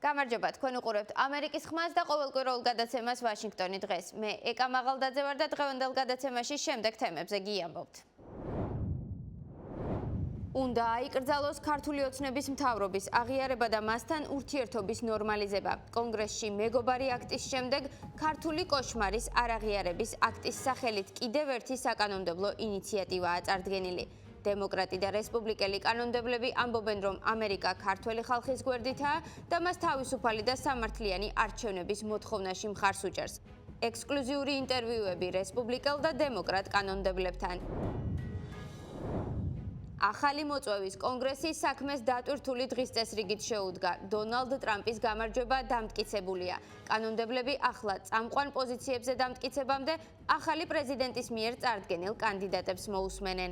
გამარჯობა, თქვენ უყურებთ ამერიკის ხმას და ყოველკვირეულ გადაცემას ვაშინგტონი დღეს. მე ეკა მაღალდაძე ვარ და დღევანდელ გადაცემაში შემდეგ თემებზე გიამბობთ. უნდა აიკრძალოს ქართული ოცნების მთავრობის აღიარება და მასთან ურთიერთობის ნორმალიზება. კონგრესში მეგობარი აქტის შემდეგ ქართული კოშმარის არაღიარების აქტის სახელით კიდევ ერთი საკანონმდებლო ინიციატივაა წარდგენილი. დემოკრატი და რესპუბლიკელი კანონმდებლები ამბობენ, რომ ამერიკა ქართველი ხალხის გვერდითაა და მას თავისუფალი და სამართლიანი არჩევნების მოთხოვნაში მხარს უჭერს. ექსკლუზიური ინტერვიუები რესპუბლიკელ და დემოკრატ კანონმდებლებთან. ახალი მოწვევის კონგრესის საქმეს დატვირთული დღის წესრიგით შეუდგა. დონალდ ტრამპის გამარჯვება დამტკიცებულია. კანონმდებლები ახლა წამყვან პოზიციებზე დამტკიცებამდე ახალი პრეზიდენტის მიერ წარდგენილ კანდიდატებს მოусმენენ.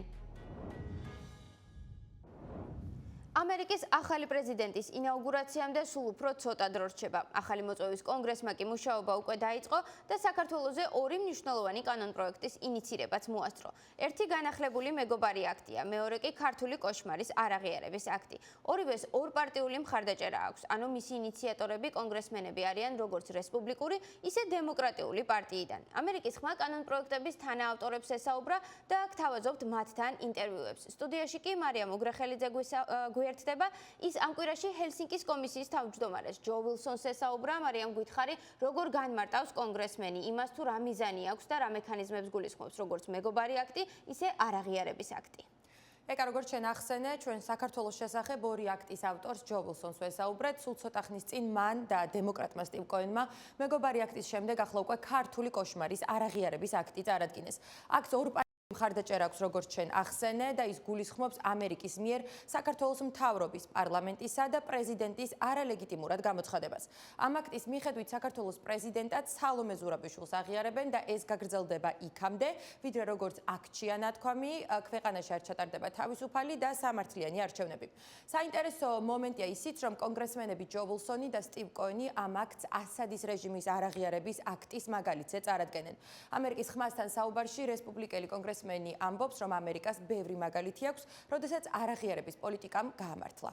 ამერიკის ახალი პრეზიდენტის ინაუგურაციამდე სულ უფრო ცოტა დრო რჩება. ახალი მოწვევის კონგრესმა კი მუშაობა უკვე დაიწყო და საქართველოზე ორი მნიშვნელოვანი კანონპროექტის ინიცირებაც მოასწრო. ერთი განახლებული მეგობარი აქტია, მეორე კი ქართული კოშმარის არაღიარების აქტი. ორივეს ორპარტიული მხარდაჭერა აქვს, ანუ მისი ინიციატორები კონგრესმენები არიან როგორც რესპუბლიკური, ისე დემოკრატიული პარტიიდან. ამერიკის ხმა კანონპროექტების თანაავტორებს ესაუბრა და აქ თავაზობთ მათთან ინტერვიუებს. სტუდიაში კი მარიამ უგრახელიძე ერთდება. ის ამ კვირაში ჰელსინკის კომისიის თავმჯდომარეს ჯო ვილსონს ესაუბრა. მარიამ, გითხარი, როგორ განმარტავს კონგრესმენი იმას, თუ რა მიზანი აქვს და რა მექანიზმებს გულისხმობს, როგორც მეგობარი აქტი, ისე არაღიარების აქტი. ეკა, როგორც შენ ახსენე, ჩვენ საქართველოს შესახებ ორი აქტის ავტორს ჯო ვილსონს ვესაუბრეთ. სულ ცოტა ხნის წინ მან და დემოკრატმა სტივ კოენმა მეგობარი აქტის შემდეგ ახლა უკვე ქართული კოშმარის არაღიარების აქტი წარადგინეს. აქტს ორ მხარდაჭერა აქვს, როგორც ჩვენ ახსენე, და ის გულისხმობს ამერიკის მიერ საქართველოს მთავრობის, პარლამენტისა და პრეზიდენტის არალეგიტიმურად გამოცხადებას. ამ აქტის მიხედვით საქართველოს პრეზიდენტად სალომე ზურაბიშვილს აღიარებენ და ეს გაგრძელდება იქამდე, ვიდრე როგორც აქტშია ნათქვამი, ქვეყანაში არ ჩატარდება თავისუფალი და სამართლიანი არჩევნები. საინტერესო მომენტია ისიც, რომ კონგრესმენები ჯო ვილსონი და სტივ კოენი ამ აქტს ასადის რეჟიმის არაღიარების აქტის მაგალითზე წარადგენენ. ამერიკის ხმასთან საუბარში რესპუბლიკელი კონგრესმენი ამბობს, რომ ამერიკას ბევრი მაგალითი აქვს, როდესაც არაღიარების პოლიტიკამ გაამართლა.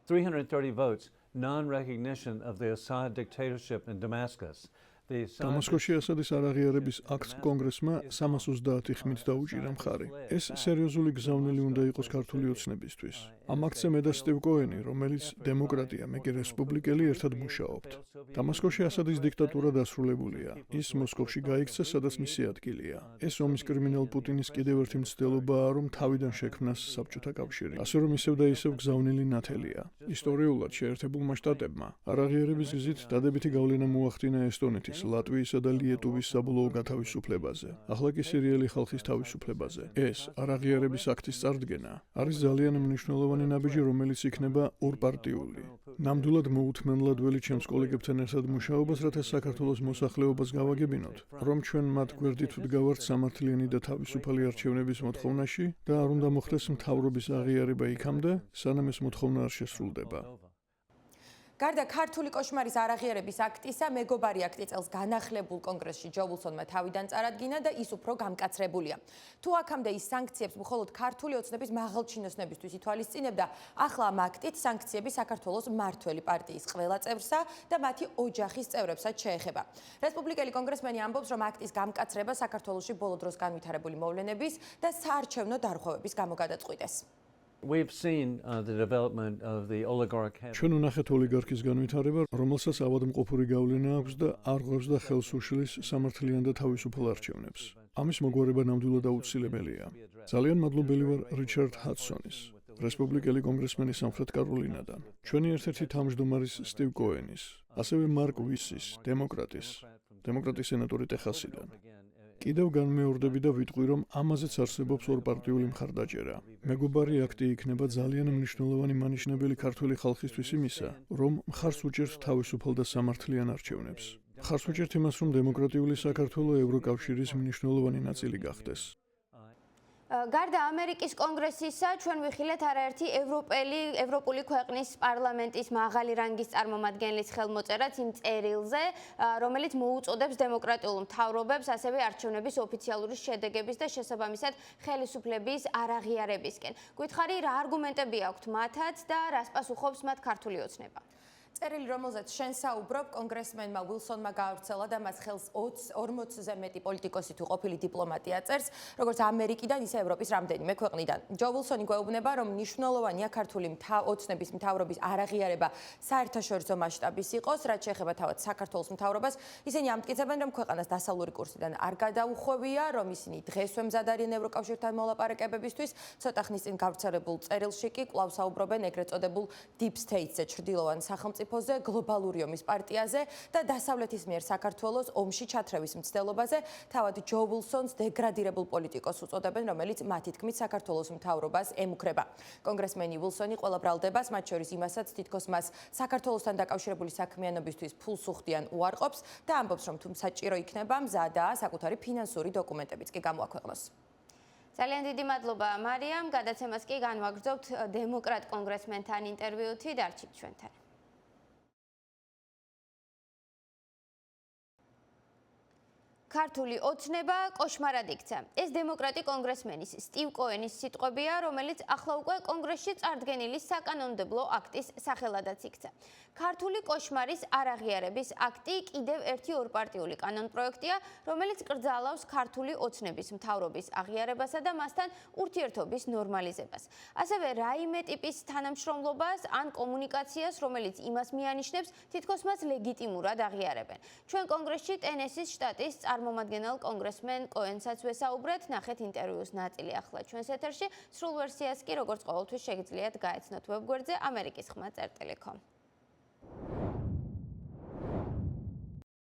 330 votes, non-recognition of the Assad dictatorship in Damascus. დამასკოში ასადის არაღიარების აქტს კონგრესმა 330 ხმით დაუჭირა მხარი. ეს სერიოზული გზავნილი უნდა იყოს ქართული ოცნებისთვის. ამ აქტზე მე და სტივ კოენი, რომელიც დემოკრატია, მე კი რესპუბლიკელი, ერთად მუშაობთ. დამასკოში ასადის დიქტატურა დასრულებულია. ის მოსკოვში გაიქცა, სადაც მისი ადგილია. ეს ომის კრიმინალ პუტინის კიდევ ერთი მცდელობაა, რომ თავიდან შექმნას საბჭოთა კავშირი. ასე რომ ისევ და ისევ გზავნილი ნათელია. ისტორიულად შეერთებულმა შტატებმა არაღიარების გზით დადებითი გავლენა მოახდინა ესტონეთის, ლატვიისა და ლიეტუვის საბოლოო გათავისუფლებაზე. ახლა კი სირიელი ხალხის თავისუფლებაზე. ეს არაღიარების აქტის წარდგენა არის ძალიან მნიშვნელოვანი ნაბიჯი, რომელიც იქნება ორპარტიული. ნამდვილად მოუთმენლად ველი ჩემს კოლეგებთან ერთად მუშაობას, რათა საქართველოს მოსახლეობას გავაგებინოთ, რომ ჩვენ მათ გვერდით ვდგავართ სამართლიანი და თავისუფალი არჩევნების მოთხოვნაში და არ უნდა მოხდეს მთავრობის აღიარება იქამდე, სანამ ეს მოთხოვნა არ შესრულდება. გარდა ქართული კოშმარის არაღიარების აქტისა, მეგობარი აქტი წელს განახლებულ კონგრესში ჯო ვილსონმა თავიდან წარადგინა და ის უფრო გამკაცრებულია. თუ აქამდე ის სანქციებს მხოლოდ ქართული ოცნების მაღალჩინოსნებისთვის ითვალისწინებდა, ახლა ამ აქტით სანქციები საქართველოს მმართველი პარტიის ყველა წევრსა და მათი ოჯახის წევრებსაც შეეხება. რესპუბლიკელი კონგრესმენი ამბობს, რომ აქტის გამკაცრება საქართველოში ბოლო დროს განვითარებული მოვლენების და საარჩევნო დარღვევების გამო გადაწყვიტეს. We've seen the development of the oligarch. ჩვენ ვნახეთ ოლიგარქის განვითარება, რომელსაც ავადმყოფური გავლენა აქვს და არღვევს და ხელს უშლის სამართლიან და თავისუფალ არჩევნებს. ამის მოგვარება ნამდვილად აუცილებელია. ძალიან მადლობელი ვარ რიჩარდ ჰადსონის, რესპუბლიკელი კონგრესმენის სამხრეთ კაროლინადან, ჩვენი ერთ-ერთი თავმჯდომარის სტივ კოენის, ასევე მარკ ვისის, დემოკრატის სენატორი ტეხასიდან. კიდევ განმეორდები და ვიტყვი, რომ ამაზეც არსებობს ორპარტიული მხარდაჭერა. მეგობარი აქტი იქნება ძალიან მნიშვნელოვანი მანიშნებელი ქართული ხალხისთვის იმისა, რომ მხარს უჭერთ თავისუფალ და სამართლიან არჩევნებს. მხარს უჭერთ იმას, რომ დემოკრატიული საქართველო ევროკავშირის მნიშვნელოვანი ნაწილი გახდეს. გარდა ამერიკის კონგრესისა, ჩვენ ვიხილეთ არაერთი ევროპული ქვეყნის პარლამენტის მაღალი რანგის წარმომადგენლის ხელმოწერაც იმ წერილზე, რომელიც მოუწოდებს დემოკრატიულ მთავრობებს ასევე არჩევნების ოფიციალური შედეგების და შესაბამისად ხელისუფლების არაღიარებისკენ. Გვითხარი, რა არგუმენტები აქვთ მათაც და რას პასუხობს მათ ქართული ოცნება? წერილი, რომელზეც შენ საუბრობ, კონგრესმენმა ვილსონმა გაავრცელა და მას ხელს 40-ზე მეტი პოლიტიკოსი თუ ყოფილი დიპლომატი აწერს, როგორც ამერიკიდან, ისე ევროპის რამდენიმე ქვეყნიდან. ჯო ვილსონი გვეუბნება, რომ მნიშვნელოვანია ქართული ოცნების მთავრობის არაღიარება საერთაშორისო მასშტაბის იყოს, რაც შეეხება თავად საქართველოს მთავრობას. ისინი ამტკიცებენ, რომ ქვეყანას დასავლური კურსიდან არ გადაუხვევია, რომ ისინი დღესვე მზად არიან ევროკავშირთან მოლაპარაკებებისთვის. ცოტა ხნის წინ გავრცელებულ წერილში კი კვლავ საუბრობენ ეგრეთ წოდებულ deep state-ზე, ჩრდილოვან სახელმწიფოზე, გლობალური ომის პარტიაზე და დასავლეთის მიერ საქართველოს ომში ჩათრევის მცდელობაზე. თავად ჯო ვილსონს დეგრადირებულ პოლიტიკოს უწოდებენ, რომელიც მათი თქმით საქართველოს მთავრობას ემუქრება. კონგრესმენი ვილსონი ყველა ბრალდებას, მათ შორის იმასაც, თითქოს მას საქართველოსთან დაკავშირებული საქმიანობისთვის ფულს უხდიან უარყოფს და ამბობს, რომ თუ საჭირო იქნება, მზადაა საკუთარი ფინანსური დოკუმენტებიც კი გამოაქვეყნოს. ძალიან დიდი მადლობა მარიამ, გადაცემას კი განვაგრძობთ დემოკრატ კონგრესმენთან ინტერვიუთი, დარჩით ჩვენთან. ქართული ოცნება კოშმარად იქცა. ეს დემოკრატი კონგრესმენის სტივ კოენის სიტყვებია, რომელიც ახლა უკვე კონგრესში წარდგენილი საკანონმდებლო აქტის სახელადაც იქცა. ქართული კოშმარის არაღიარების აქტი კიდევ ერთი ორპარტიული კანონპროექტია, რომელიც კრძალავს ქართული ოცნების მთავრობის აღიარებასა და მასთან ურთიერთობის ნორმალიზებას. ასევე რაიმე ტიპის თანამშრომლობას ან კომუნიკაციას, რომელიც იმას მიანიშნებს, თითქოს მას ლეგიტიმურად აღიარებენ. ჩვენ კონგრესში ტენესის შტატის წარმომადგენელ კონგრესმენ კოენსაც ვესაუბრეთ, ნახეთ ინტერვიუს ნაწილი ახლა ჩვენს ეთერში. სრულ ვერსიას კი როგორც ყოველთვის შეგიძლიათ გაეცნოთ ვებგვერდზე amerikis.com.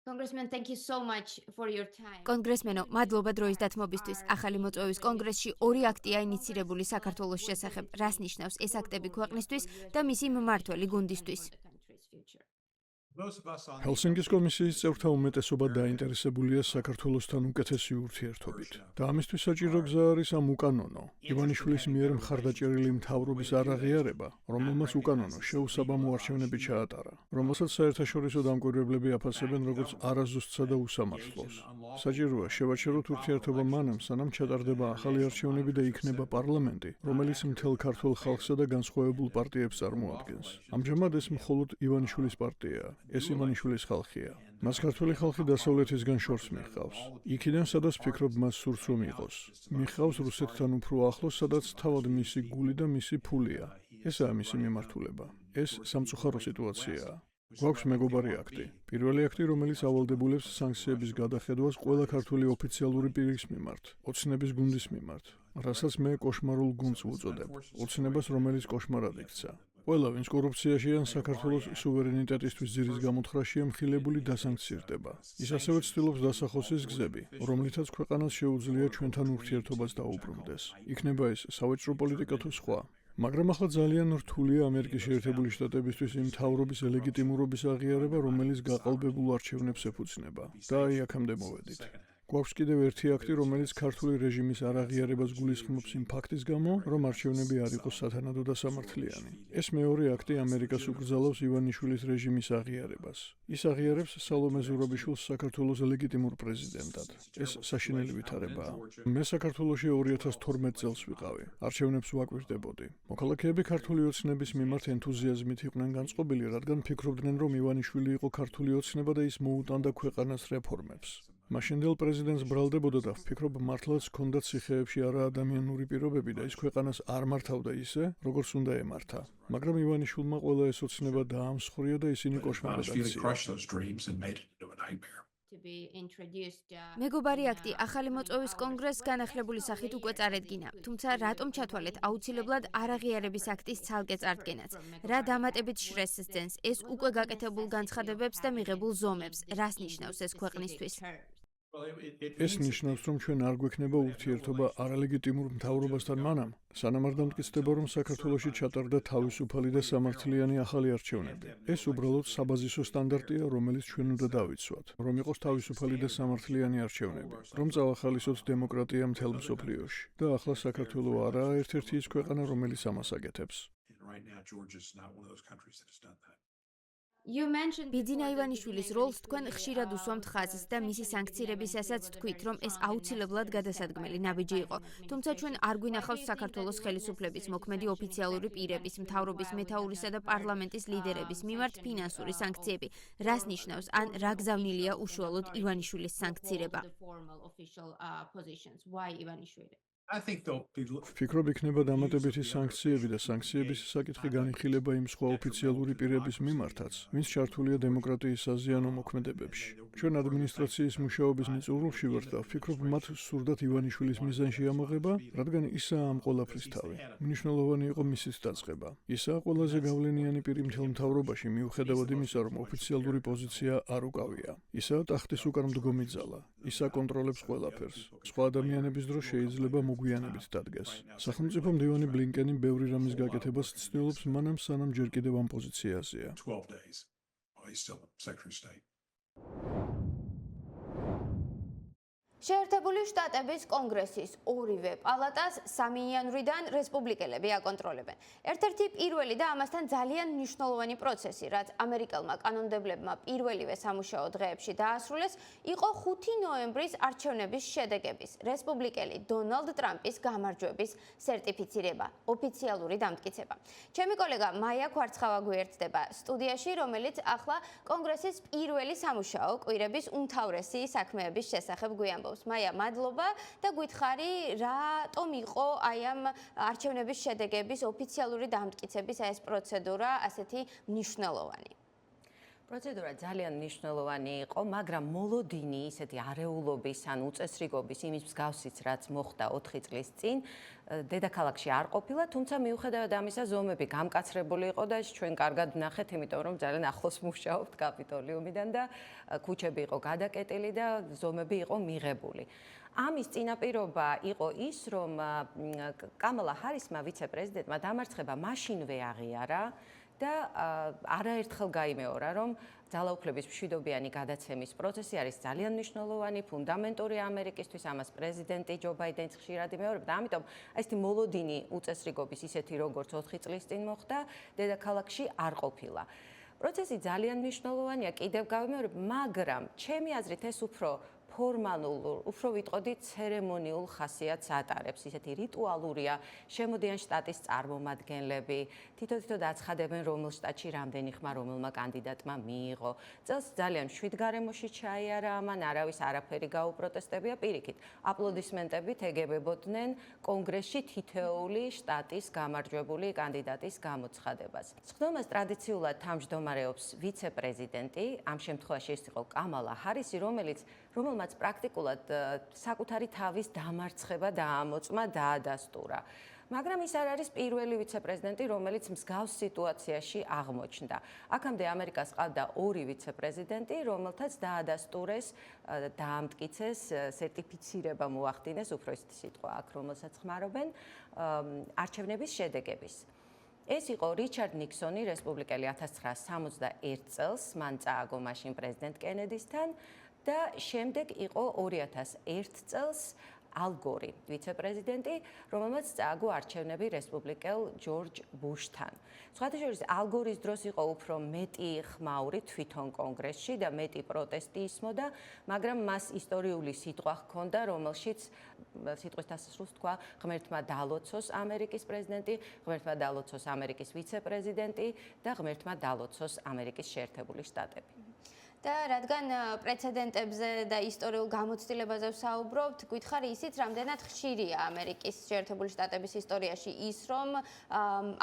Congressman, thank you so much for your time. კონგრესმენო, მადლობა დროის დათმობისთვის. ახალი მოწვევის კონგრესში ორი აქტია ინიცირებული საქართველოს შესახებ. რას ნიშნავს ეს აქტები ქვეყნისთვის და მისი მმართველი გუნდისთვის? ჰელსინკის კომისიის წევრთა უმეტესობა დაინტერესებულია საქართველოსთან უკეთესი ურთიერთობით. და ამისთვის საჭირო გზა არის ამ უკანონო, ივანიშვილის მიერ მხარდაჭერილი მთავრობის არაღიარება, რომელმაც უკანონო შეუსაბამო არჩევნები ჩაატარა, რომელსაც საერთაშორისო დამკვირვებლები აფასებენ როგორც არაზუსტსა და უსამართლოს. საჭიროა შევაჩეროთ ურთიერთობა მანამ, სანამ ჩატარდება ახალი არჩევნები და იქნება პარლამენტი, რომელიც მთელ ქართულ ხალხსა და განსხვავებულ პარტიებს წარმოადგენს. ამჟამად ეს მხოლოდ ივანიშვილის პარტიაა. ეს ივანიშვილის ხალხია. მას ქართული ხალხი დასავლეთისგან შორს მიჰყავს. იქიდან, სადაც ფიქრობ მას სურს რომ იყოს. მიჰყავს რუსეთთან უფრო ახლოს, სადაც თავად მისი გული და მისი ფულია. ესაა მისი მიმართულება. ეს სამწუხარო სიტუაციაა. გვაქვს მეგობარი აქტი. პირველი აქტი, რომელიც ავალდებულებს სანქციების გადახედვას ყველა ქართული ოფიციალური პირის მიმართ, ოცნების გუნდის მიმართ, რასაც მე კოშმარულ გუნდს ვუწოდებ. ოცნებას, რომელიც კოშმარად იქცა. ყველა, ვინც კორუფციაში ან საქართველოს სუვერენიტეტისთვის ძირის გამოთხრაშია მხილებული, დასანქცირდება. ის ასევე ცდილობს დასახოს ის გზები, რომლითაც ქვეყანას შეუძლია ჩვენთან ურთიერთობას დაუბრუნდეს. იქნება ეს სავაჭრო პოლიტიკა თუ სხვა. მაგრამ ახლა ძალიან რთულია ამერიკის შეერთებული შტატებისთვის იმ მთავრობის ლეგიტიმურობის აღიარება, რომელიც გაყალბებულ არჩევნებს ეფუძნება. და აი აქამდე მოვედით. გვაქვს კიდევ ერთი აქტი, რომელიც ქართული რეჟიმის არაღიარებას გულისხმობს იმ ფაქტის გამო, რომ არჩევნები არ იყოს სათანადო და სამართლიანი. ეს მეორე აქტი ამერიკას უკრძალავს ივანიშვილის რეჟიმის აღიარებას. ის აღიარებს სალომე ზურაბიშვილს საქართველოს ლეგიტიმურ პრეზიდენტად. ეს საშინელი ვითარებაა. მე საქართველოში 2012 წელს ვიყავი. არჩევნებს ვაკვირდებოდი. მოქალაქეები ქართული ოცნების მიმართ ენთუზიაზმით იყვნენ განწყობილი, რადგან ფიქრობდნენ, რომ ივანიშვილი იყო ქართული ოცნება და ის მოუტანდა ქვეყანას რეფორმებს. მაშინდელ პრეზიდენტს ბრალდებოდა და ვფიქრობ, მართლაც ჰქონდათ ციხეებში არაადამიანური პირობები და ის ქვეყანას არ მართავდა ისე, როგორც უნდა ემართა. მაგრამ ივანიშვილმა ყველა ეს ოცნება დაამსხვრია და ისინი კოშმარად მეგობარი აქტი ახალი მოწვევის კონგრესს განახლებული სახით უკვე წარედგინა, თუმცა რატომ ჩათვალეთ აუცილებლად არაღიარების აქტის ცალკე წარდგენაც? რა დამატებით შრეს სცენს ეს უკვე გაკეთებულ განცხადებებს და მიღებულ ზომებს? რას ნიშნავს ეს ქვეყნისთვის? ეს ნიშნავს, რომ ჩვენ არ გვექნება ურთიერთობა არალეგიტიმურ მთავრობასთან მანამ, სანამ არ დამტკიცდება, რომ საქართველოში ჩატარდა თავისუფალი და სამართლიანი ახალი არჩევნები. ეს უბრალოდ საბაზისო სტანდარტია, რომელიც ჩვენ უნდა დავიცვათ, რომ იყოს თავისუფალი და სამართლიანი არჩევნები, რომ წავახალისოთ დემოკრატია მთელ მსოფლიოში. და ახლა საქართველო არაა ერთ-ერთი ის ქვეყანა, რომელიც ამას აკეთებს. ბიძინა ივანიშვილის როლს თქვენ ხშირად უსვამთ ხაზს და მისი სანქცირებისასაც თქვით, რომ ეს აუცილებლად გადასადგმელი ნაბიჯი იყო. თუმცა ჩვენ არ გვინახავს საქართველოს ხელისუფლების მოქმედი ოფიციალური პირების, მთავრობის მეთაურისა და პარლამენტის ლიდერების მიმართ ფინანსური სანქციები. რას ნიშნავს, ან რა გზავნილია უშუალოდ ივანიშვილის სანქცირება? ვფიქრობ, იქნება დამატებითი სანქციები და სანქციების საკითხი განიხილება იმ სხვა ოფიციალური პირების მიმართაც, ვინც ჩართულია დემოკრატიის საზიანო მოქმედებებში. ჩვენ ადმინისტრაციის მუშაობის მიწურულში ვართ და ვფიქრობ, მათ სურდათ ივანიშვილის მიზანში ამოღება, რადგან ისაა ამ ყველაფრის თავი. მნიშვნელოვანი იყო მისის დაწყება. ისაა ყველაზე გავლენიანი პირი მთელ მთავრობაში, მიუხედავად იმისა, რომ ოფიციალური პოზიცია არ უკავია. ისაა ტახტის უკანმდგომი ძალა. ის აკონტროლებს ყველაფერს. სხვა ადამიანების დრო შეიძლება მოგვიანებით დადგეს. სახელმწიფო მდივანი ბლინკენი ბევრი რამის გაკეთებას ცდილობს, მანამ სანამ ჯერ კიდევ ამ პოზიციაზეა. შეერთებული შტატების კონგრესის ორივე პალატას 3 იანვრიდან რესპუბლიკელები აკონტროლებენ. ერთ-ერთი პირველი და ამასთან ძალიან მნიშვნელოვანი პროცესი, რაც ამერიკელმა კანონმდებლებმა პირველივე სამუშაო დღეებში დაასრულეს, იყო 5 ნოემბრის არჩევნების შედეგების, რესპუბლიკელი დონალდ ტრამპის გამარჯვების სერტიფიცირება, ოფიციალური დამტკიცება. ჩემი კოლეგა მაია ქვარცხავა გვერდება სტუდიაში, რომელიც ახლა კონგრესის პირველი სამუშაო კვირების უმთავრესი საქმეების შესახებ გვიამბობს. მაია, მადლობა და გითხარი, რატომ იყო აი ამ არჩევნების შედეგების ოფიციალური დამტკიცების ეს პროცედურა ასეთი მნიშვნელოვანი? პროცედურა ძალიან მნიშვნელოვანი იყო, მაგრამ მოლოდინი ისეთი არეულობის ან უწესრიგობის იმის მსგავსიც, რაც მოხდა 4 წლის წინ, დედაქალაქში არ ყოფილა, თუმცა მიუხედავად ამისა ზომები გამკაცრებული იყო და ჩვენ კარგად ვნახეთ, იმიტომ რომ ძალიან ახლოს მუშაობთ კაპიტოლიუმიდან და ქუჩები იყო გადაკეტილი და ზომები იყო მიღებული. ამის წინაპირობა იყო ის, რომ კამალა ჰარისმა ვიცე-პრეზიდენტმა დამარცხება მაშინვე აღიარა და არაერთხელ გაიმეორა, რომ ძალაუფლების მშვიდობიანი გადაცემის პროცესი არის ძალიან მნიშვნელოვანი, ფუნდამენტური ამერიკისთვის, ამას პრეზიდენტი ჯო ბაიდენიც ხშირად იმეორებდა და ამიტომ ესეთი მოლოდინი უწესრიგობის ისეთი როგორც 4 წლის წინ მოხდა, დედაქალაქში არ ყოფილა. პროცესი ძალიან მნიშვნელოვანია, კიდევ გავიმეორებ, მაგრამ ჩემი აზრით ეს უფრო ფორმალურ, უფრო ვიტყოდი ცერემონიულ ხასიათს ატარებს, ისეთი რიტუალურია, შემოდიან შტატის წარმომადგენლები, თითო-თითო დაცხადებენ, რომელ შტატში რამდენი ხმა რომელმა კანდიდატმა მიიღო. წელს ძალიან მშვიდ გარემოში ჩაიარა ამან, არავის არაფერი გაუპროტესტებია, პირიქით, აპლოდისმენტებით ეგებებოდნენ კონგრესში თითოეული შტატის გამარჯვებული კანდიდატის გამოცხადებას. სხდომას ტრადიციულად თავმჯდომარეობს ვიცე-პრეზიდენტი, ამ შემთხვევაში ეს იყო კამალა ჰარისი, რომელმაც პრაქტიკულად საკუთარი თავის დამარცხება დაამოწმა, დაადასტურა. მაგრამ ის არ არის პირველი ვიცე-პრეზიდენტი, რომელიც მსგავს სიტუაციაში აღმოჩნდა. აქამდე ამერიკას ყავდა 2 ვიცე-პრეზიდენტი, რომელთაც დაადასტურეს, დაამტკიცეს, სერტიფიცირება მოახდინეს, უფრო ისეთი სიტყვა აქ, რომელსაც ხმარობენ, არჩევნების შედეგების. ეს იყო რიჩარდ ნიქსონი, რესპუბლიკელი 1961 წელს, მან წააგო მაშინ პრეზიდენტ კენედისთან და შემდეგ იყო 2001 წელს ალ გორი, ვიცე-პრეზიდენტი, რომელმაც წააგო არჩევნები რესპუბლიკელ ჯორჯ ბუშთან. სხვათა შორის ალ გორის დროს იყო უფრო მეტი ხმაური თვითონ კონგრესში და მეტი პროტესტი ისმოდა, მაგრამ მას ისტორიული სიტყვა ჰქონდა, რომელშიც სიტყვის დასასრულს თქვა, ღმერთმა დალოცოს ამერიკის პრეზიდენტი, ღმერთმა დალოცოს ამერიკის ვიცე-პრეზიდენტი და ღმერთმა დალოცოს ამერიკის შეერთებული შტატები. და რადგან პრეცედენტებზე და ისტორიულ გამოცდილებაზე ვსაუბრობთ, გითხარი ისიც, რამდენად ხშირია ამერიკის შეერთებული შტატების ისტორიაში ის, რომ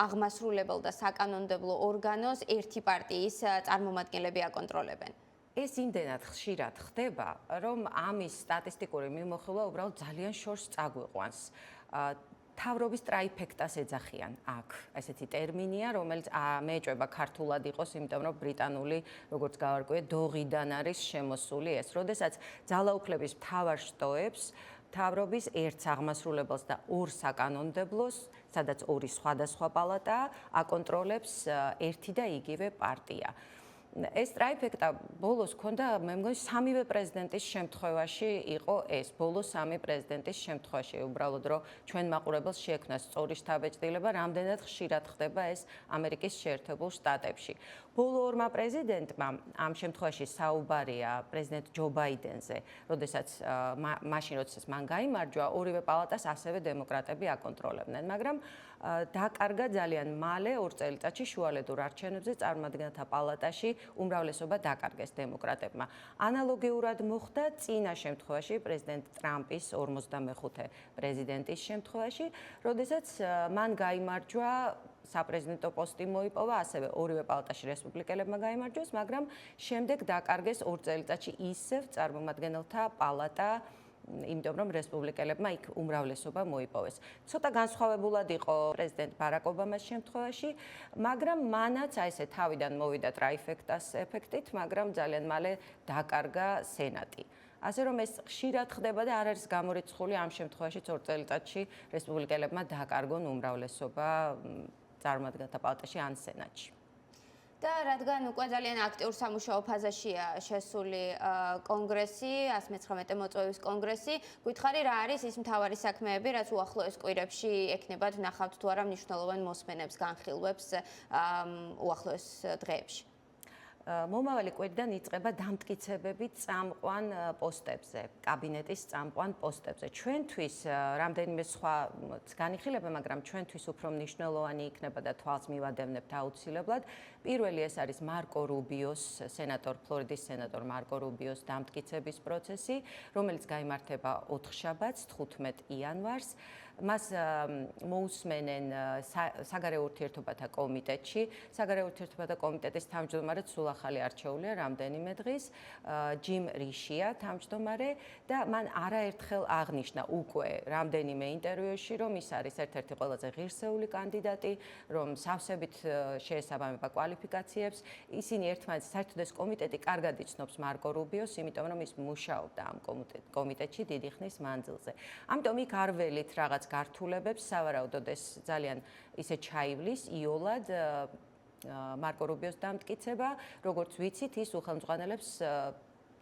აღმასრულებელ და საკანონმდებლო ორგანოს ერთი პარტიის წარმომადგენლები აკონტროლებენ. ეს იმდენად ხშირად ხდება, რომ ამის სტატისტიკური მიმოხილვა უბრალოდ ძალიან შორს წაგვიყვანს. თავრობის ტრაიფექტას ეძახიან აქ. ესეთი ტერმინია, რომელიც მეეჭვება ქართულად იყოს, იმიტომ რომ ბრიტანული, როგორც გავარკვიე, დოღიდან არის შემოსული ეს. როდესაც ძალაუფლების მთავარ შტოებს, თავრობის ერთს აღმასრულებელს და 2 საკანონმდებლოს, სადაც 2 სხვადასხვა პალატაა, აკონტროლებს ერთი და იგივე პარტია. ეს ტრაიფექტა ბოლოს ქონდა, მე მგონი, სამივე პრეზიდენტის შემთხვევაში იყო ეს. ბოლოს სამი პრეზიდენტის შემთხვევაში, უბრალოდ რომ ჩვენ მაყურებელს შეექმნას სწორი შთაბეჭდილება, რამდენად ხშირად ხდება ეს ამერიკის შეერთებულ შტატებში. ბოლო ორმა პრეზიდენტმა ამ შემთხვევაში საუბარია პრეზიდენტ ჯო ბაიდენზე, მაშინ როდესაც მან გაიმარჯვა, ორივე პალატას ასევე დემოკრატები აკონტროლებდნენ, მაგრამ დაკარგა ძალიან მალე 2 წელიწადში შუალედურ არჩევნებზე წარმომადგენელთა პალატაში უმრავლესობა დაკარგეს დემოკრატებმა. ანალოგიურად მოხდა წინა შემთხვევაში პრეზიდენტ ტრამპის 45 პრეზიდენტის შემთხვევაში, როდესაც მან გაიმარჯვა საპრეზიდენტო პოსტი მოიპოვა, ასევე ორივე პალატაში რესპუბლიკელებმა გაიმარჯვეს, მაგრამ შემდეგ დაკარგეს 2 წელიწადში ისევ წარმომადგენელთა პალატა, იმიტომ რომ რესპუბლიკელებმა იქ უმრავლესობა მოიპოვეს. ცოტა განსხვავებულად იყო პრეზიდენტ ბარაკ ობამას შემთხვევაში, მაგრამ მანაც ესე თავიდან მოვიდა ტრაიფექტას ეფექტით, მაგრამ ძალიან მალე დაკარგა სენატი. ასე რომ ეს ხშირად ხდება და არ არის გამორიცხული ამ შემთხვევაში 2 წელიწადში რესპუბლიკელებმა დაკარგონ უმრავლესობა წარმომადგენელთა პალატაში ან სენატში. და რადგან უკვე ძალიან აქტიურ სამუშაო ფაზაშია შესული კონგრესი, 119 მოწვევის კონგრესი, გითხარი რა არის ის მთავარი საქმეები, რაც უახლოეს კვირებში ექნებათ ნახავთ თუ არა მნიშვნელოვან მოსმენებს, განხილვებს უახლოეს დღეებში? მომავალი კვირიდან იწყება დამტკიცებები წამყვან პოსტებზე, კაბინეტის წამყვან პოსტებზე. ჩვენთვის რამდენიმე სხვა განიხილება, მაგრამ ჩვენთვის უფრო მნიშვნელოვანი იქნება და თვალს მივადევნებთ აუცილებლად. პირველი ეს არის მარკო რუბიოს, ფლორიდის სენატორ მარკო რუბიოს დამტკიცების პროცესი, რომელიც გაიმართება 4 შაბათს, 15 იანვარს. მას მოусმენენ საგარეო ურთიერთობათა კომიტეტში. საგარეო ურთიერთობათა კომიტეტის თავმჯდომარედ სულ ახალი არჩეულია რამდენიმე დღის, ჯიმ რიშია თავმჯდომარე და მან არაერთხელ აღნიშნა უკვე რამდენიმე ინტერვიუში, რომ ის არის ერთ-ერთი ყველაზე ღირსეული კანდიდატი, რომ სავსებით შეესაბამება კვალიფიკაციებს. ისინი ერთმანეთს საერთოდ ეს კომიტეტი კარგად იცნობს მარკო რუბიოს, იმიტომ რომ ის მუშაობდა ამ კომიტეტში დიდი ხნის მანძილზე. ამიტომ იქ არ ველით რაღაც გართულებებს, სავარაუდოდ ეს ძალიან ისე ჩაივლის იოლად მარკო რუბიოს დამტკიცება, როგორც ვიცით, ის უხელმძღვანელებს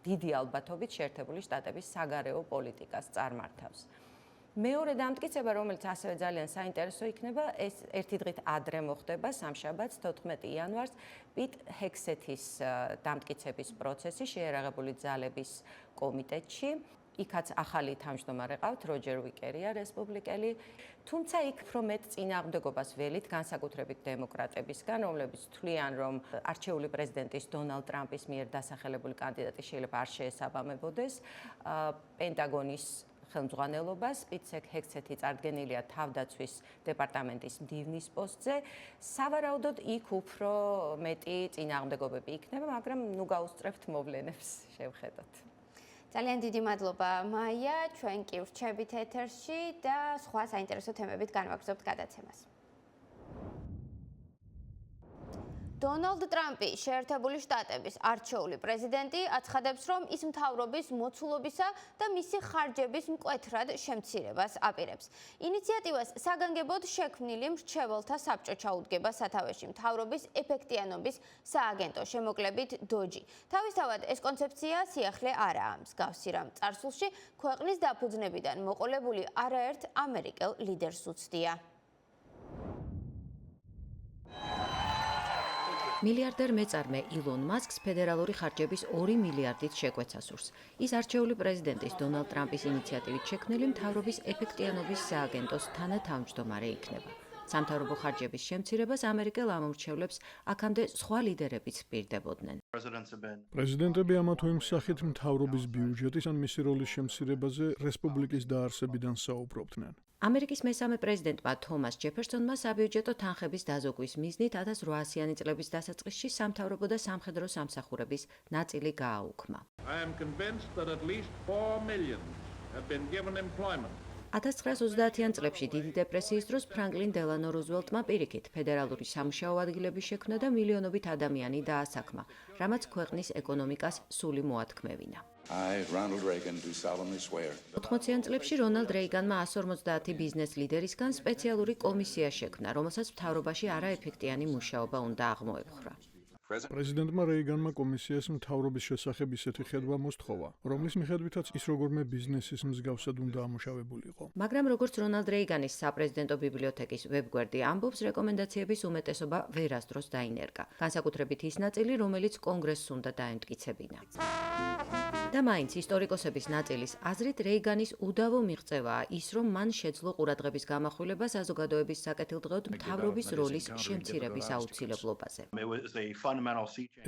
დიდი ალბათობით შეერთებული შტატების საგარეო პოლიტიკას წარმართავს. მეორე დამტკიცება, რომელიც ასევე ძალიან საინტერესო იქნება, ეს ერთი დღით ადრე მოხდება, სამშაბათს, 14 იანვარს, პიტ ჰექსეთის დამტკიცების პროცესი შეიარაღებული ძალების კომიტეტში. იქაც ახალი თავმჯდომარე ყავთ, როჯერ ვიკერია, რესპუბლიკელი. თუმცა იქ უფრო მეტ წინააღმდეგობას ველით, განსაკუთრებით დემოკრატებისგან, რომლებიც თვლიან, რომ არჩეული პრეზიდენტის დონალდ ტრამპის მიერ დასახელებული კანდიდატი შეიძლება არ შეესაბამებოდეს პენტაგონის ხელმძღვანელობას. პიტ ჰექსეთი წარდგენილია თავდაცვის დეპარტამენტის მდივნის პოსტზე. სავარაუდოდ იქ უფრო მეტი წინააღმდეგობები იქნება, მაგრამ ნუ გაუსწრებთ მოვლენებს, შევხედოთ. ძალიან დიდი მადლობა მაია, ჩვენ კი ვრჩებით ეთერში და სხვა საინტერესო თემებით განვაგრძობთ გადაცემას. დონალდ ტრამპი, შეერთებული შტატების არჩეული პრეზიდენტი, აცხადებს, რომ ის მთავრობის მოცულობისა და მისი ხარჯების მკვეთრად შემცირებას აპირებს. ინიციატივას საგანგებოდ შექმნილი მრჩეველთა საბჭო ჩაუდგება სათავეში მთავრობის ეფექტიანობის სააგენტო, შემოკლებით დოჯი. თავისთავად ეს კონცეფცია სიახლე არაა. მსგავსი რამ წარსულში ქვეყნის დაფუძნებიდან მოყოლებული არაერთ ამერიკელ ლიდერს უცდია. მილიარდერ მეწარმე ილონ მასკს ფედერალური ხარჯების 2 მილიარდით შეკვეცა სურს. ის არჩეული პრეზიდენტის დონალდ ტრამპის ინიციატივით შექმნილი მთავრობის ეფექტიანობის სააგენტოს თანათავმჯდომარე იქნება. სამთავრობო ხარჯების შემცირებას ამერიკელ ამომრჩევლებს აქამდე სხვა ლიდერებიც პირდებოდნენ. პრეზიდენტები ამა თუ იმ სახით მთავრობის ბიუჯეტის ან მისი როლის შემცირებაზე რესპუბლიკის დაარსებიდან საუბრობდნენ. ამერიკის მესამე პრეზიდენტმა თომას ჯეფერსონმა საბიუჯეტო თანხების დაზოგვის მიზნით 1800-იანი წლების დასაწყისში სამთავრობო და სამხედრო სამსახურების ნაწილი გააუქმა. 1930-იან წლებში დიდი დეპრესიის დროს ფრანკლინ დელანო რუზველტმა პირიქით ფედერალური სამუშაო ადგილების შექმნა და მილიონობით ადამიანი დაასაქმა, რამაც ქვეყნის ეკონომიკას სული მოათქმევინა. 80-იან წლებში რონალდ რეიგანმა 150 ბიზნეს ლიდერისგან სპეციალური კომისია შექმნა, რომელსაც მთავრობაში არაეფექტიანი მუშაობა უნდა აღმოეპხვრა. პრეზიდენტმა რეიგანმა კომისიას მთავრობის შესახებ ისეთი ხედვა მოსთხოვა, რომლის მიხედვითაც ის როგორმე ბიზნესის მსგავსად უნდა ამუშავებულიყო. მაგრამ როგორც რონალდ რეიგანის საპრეზიდენტო ბიბლიოთეკის ვებგვერდი ამბობს, რეკომენდაციების უმეტესობა ვერასდროს დაინერგა. განსაკუთრებით ის ნაწილი, რომელიც კონგრესს უნდა დაემტკიცებინა. და მაინც ისტორიკოსების ნაწილის აზრით რეიგანის უდავო მიღწევაა ის, რომ მან შეძლო ყურადღების გამახვილება საზოგადოების საკეთილდღეოდ მთავრობის როლის შემცირების აუცილებლობაზე.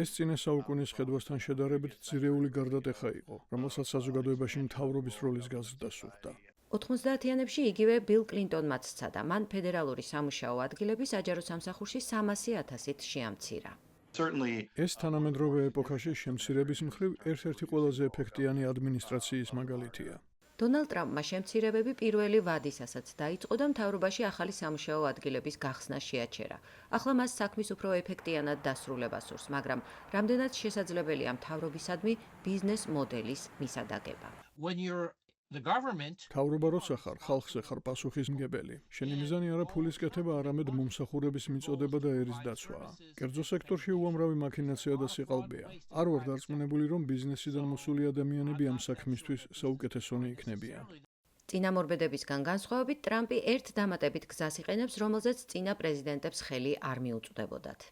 ეს წინა საუკუნის ხედვასთან შედარებით ძირეული გარდატეხა იყო, რომელსაც საზოგადოებაში მთავრობის როლის გაზრდა სურდა. 90-იანებში იგივე ბილ კლინტონმაც სცადა, მან ფედერალური სამუშაო ადგილები საჯარო სამსახურში 300,000-ით შეამცირა. ეს თანამედროვე ეპოქაში შემცირების მხრივ ერთ-ერთი ყველაზე ეფექტიანი ადმინისტრაციის მაგალითია. დონალდ ტრამპმა შემცირებები პირველი ვადისასაც დაიწყო და მთავრობაში ახალი სამუშაო ადგილების გახსნა შეაჩერა. ახლა მას საქმის უფრო ეფექტიანად დასრულება სურს, მაგრამ რამდენად შესაძლებელია მთავრობისადმი ბიზნეს მოდელის მისადაგება. მთავრობა როცა ხარ, ხალხზე ხარ პასუხისმგებელი. შენი მიზანი არა ფულის კეთება, არამედ მომსახურების მიწოდება და ერის დაცვაა. კერძო სექტორში უამრავი მაქინაცია და სიყალბეა. არ ვარ დარწმუნებული, რომ ბიზნესიდან მოსული ადამიანები ამ საქმისთვის საუკეთესონი იქნებიან. წინამორბედებისგან განსხვავებით, ტრამპი ერთ დამატებით გზას იყენებს, რომელზეც წინა პრეზიდენტებს ხელი არ მიუწვდებოდათ.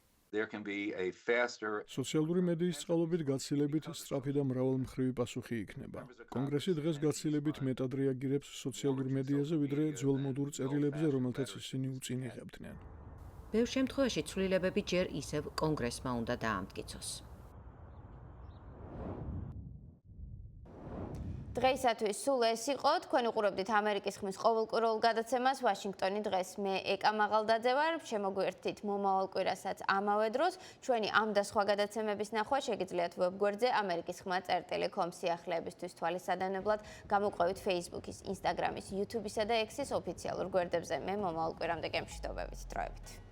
სოციალური მედიის წყალობით გაცილებით სწრაფი და მრავალმხრივი პასუხი იქნება. კონგრესი დღეს გაცილებით მეტად რეაგირებს სოციალურ მედიაზე, ვიდრე ძველმოდურ წერილებზე, რომელთაც ისინი უწინიღებდნენ. ბევრ შემთხვევაში ცვლილებები ჯერ ისევ კონგრესმა უნდა დაამტკიცოს. დღეისათვის სულ ეს იყო. თქვენ უყურებდით ამერიკის ხმის ყოველკვირეულ გადაცემას ვაშინგტონი დღეს. მე ეკა მაღალდაძე ვარ. შემოგვიერთდით მომავალ კვირასაც ამავე დროს. ჩვენი ამ და სხვა გადაცემების ნახვა შეგიძლიათ ვებგვერდზე amerikiskhma.com სიახლეებისთვის თვალისადევნებლად გამოყვებით Facebook-ის, Instagram-ის, YouTube-ისა და X-ის ოფიციალურ გვერდებზე. მე მომავალ კვირამდე გემშვიდობებით. დროებით.